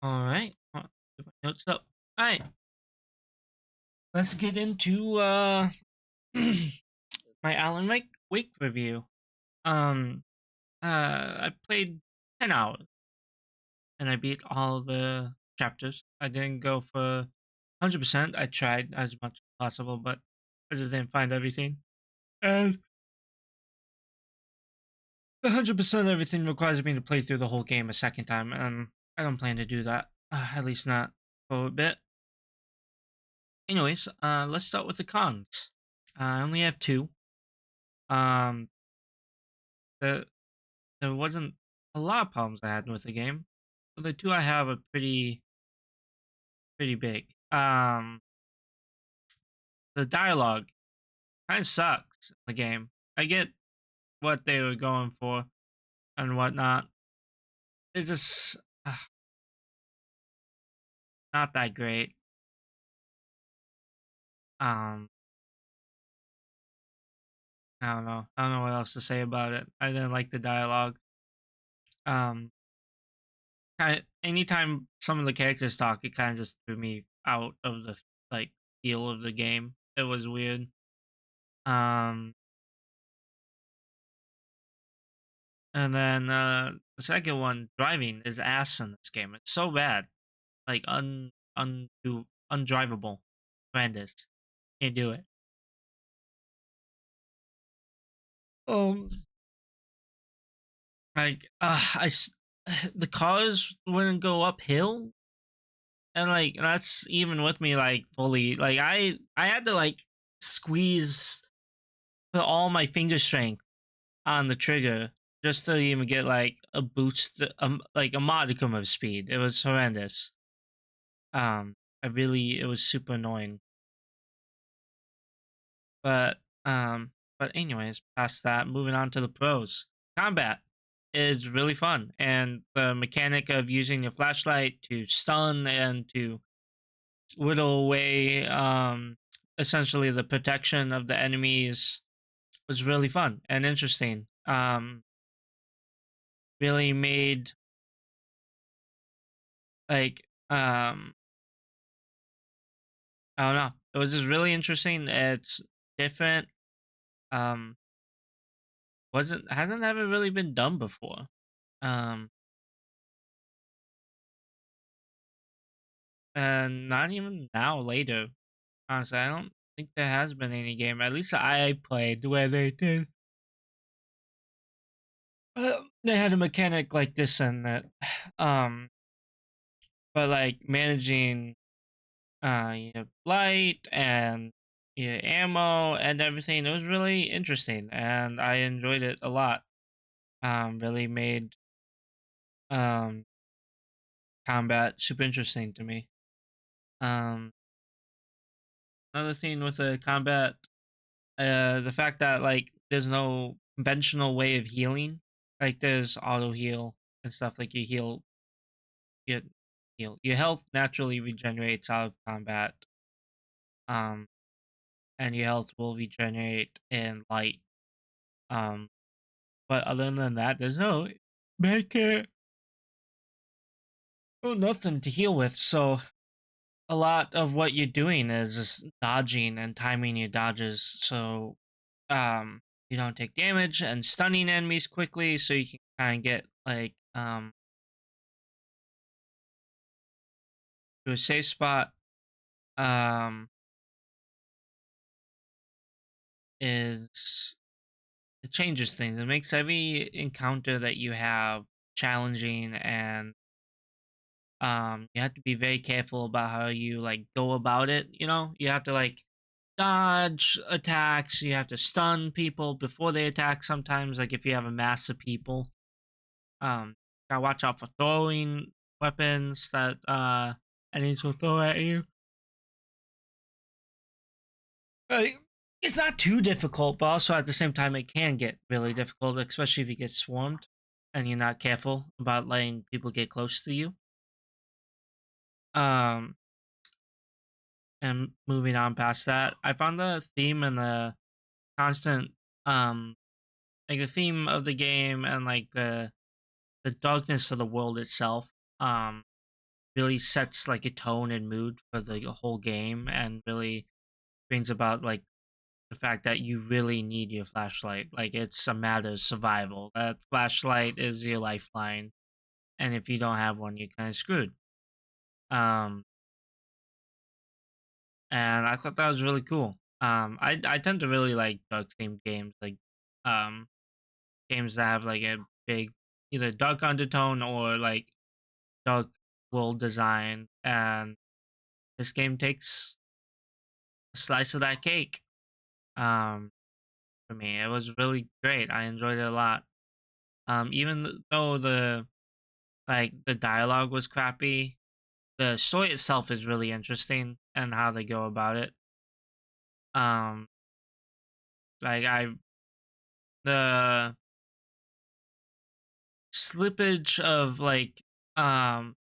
All right. Get my notes up. All right. Let's get into my Alan Wake review. Um, I played 10 hours and I beat all the chapters. I didn't go for 100%. I tried as much as possible, but I just didn't find everything. And 100% everything requires me to play through the whole game a second time, and I don't plan to do that. At least not for a bit. Anyways, let's start with the cons. I only have two. Um, the there wasn't a lot of problems I had with the game. But the two I have are pretty big. The dialogue kind of sucks in the game. I get what they were going for and whatnot. It's just not that great. Um, I don't know. I don't know what else to say about it. I didn't like the dialogue. Um, anytime some of the characters talk, it kind of just threw me out of the like feel of the game. It was weird. Um, and then the second one, driving is ass in this game. It's so bad, like undrivable. Horrendous. Can't do it. Um, the cars wouldn't go uphill, and like that's even with me like fully. Like I had to like squeeze put all my finger strength on the trigger just to even get like a boost, like a modicum of speed. It was horrendous. It was super annoying. But um, but anyways, past that, moving on to the pros. Combat is really fun, and the mechanic of using your flashlight to stun and to whittle away, essentially the protection of the enemies was really fun and interesting. Really made like I don't know. It was just really interesting. It's different. Um, wasn't hasn't ever really been done before. Um, and not even now later. Honestly, I don't think there has been any game, at least I played, where they did. They had a mechanic like this in it. Um, but like managing your light and your ammo and everything, it was really interesting and I enjoyed it a lot. Really made um combat super interesting to me. Um, Another thing with the combat, the fact that like there's no conventional way of healing. Like there's auto heal and stuff. Like you you heal. Your health naturally regenerates out of combat. Um, and your health will regenerate in light. Um, but other than that, there's no make it. Oh, nothing to heal with. So a lot of what you're doing is just dodging and timing your dodges. So you don't take damage and stunning enemies quickly, so you can kind of get like to a safe spot. Um, is It changes things. It makes every encounter that you have challenging, and you have to be very careful about how you like go about it. You know, you have to like dodge attacks. You have to stun people before they attack. Sometimes, like if you have a mass of people, um, gotta watch out for throwing weapons that enemies will throw at you. Like, it's not too difficult, but also at the same time, it can get really difficult, especially if you get swarmed and you're not careful about letting people get close to you. Um, and moving on past that, I found the theme and the constant, um, like the theme of the game and like the darkness of the world itself. really sets like a tone and mood for the whole game, and really brings about like the fact that you really need your flashlight. Like it's a matter of survival. That flashlight is your lifeline, and if you don't have one, you're kind of screwed. Um, and I thought that was really cool. I tend to really like dark themed games, like um games that have like a big either dark undertone or like dark world design, and this game takes a slice of that cake. Um, for me, it was really great. I enjoyed it a lot. Though the dialogue was crappy, the story itself is really interesting and how they go about it. Um, like I the slippage of like um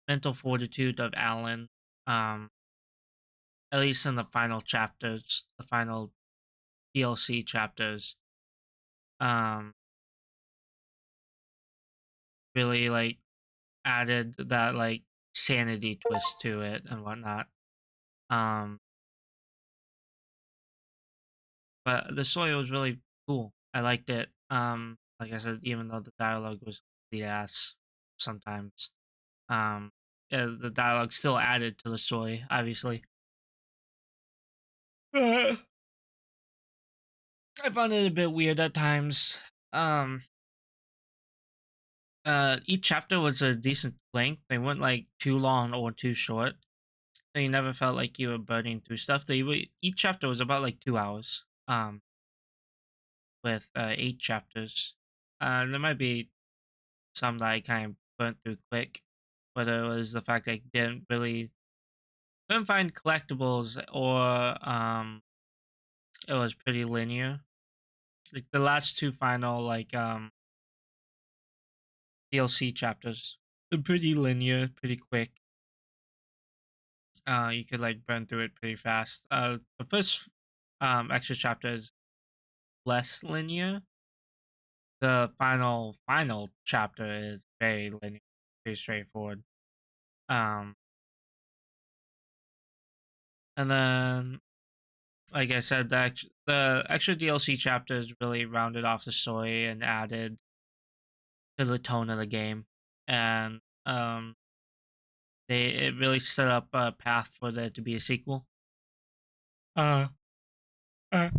mental fortitude of Alan, um, at least in the final chapters, the final DLC chapters, um, really like added that like sanity twist to it and whatnot. Um, but the story was really cool. I liked it. Like I said, even though the dialogue was the ass sometimes, the dialogue still added to the story. Obviously, I found it a bit weird at times. Um, each chapter was a decent length. They weren't like too long or too short. So you never felt like you were burning through stuff. Each chapter was about like 2 hours. With 8 chapters. There might be some that I kind of burnt through quick, whether it was the fact I couldn't find collectibles, or it was pretty linear. Like the last two final DLC chapters, they're pretty linear, pretty quick. You could like burn through it pretty fast. The first extra chapter is less linear. The final chapter is very linear, pretty straightforward. Um, and then, like I said, the extra DLC chapters really rounded off the story and added to the tone of the game, and it really set up a path for there to be a sequel. Uh, uh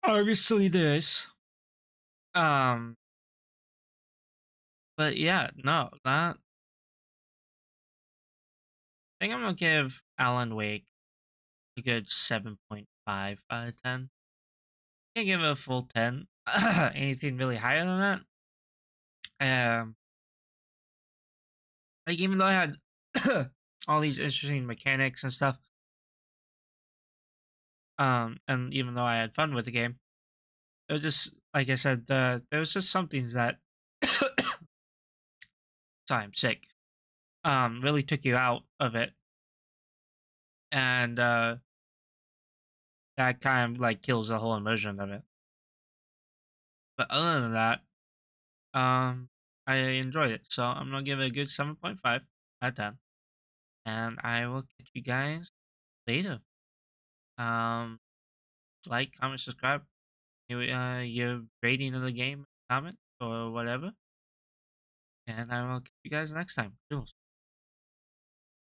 Obviously this. Um, but yeah, no, that I think I'm gonna give Alan Wake a good 7.5 out of 10. Can't give it a full 10. Anything really higher than that? Like even though I had all these interesting mechanics and stuff, and even though I had fun with the game, it was just like I said, there was just some things that sorry, I'm sick. Really took you out of it, and that kind of like kills the whole immersion of it. But other than that, um, I enjoyed it, so I'm gonna give it a good 7.5 out of 10, and I will catch you guys later. Um, like, comment, subscribe. Your rating of the game, comment or whatever, and I will catch you guys next time. Toodles.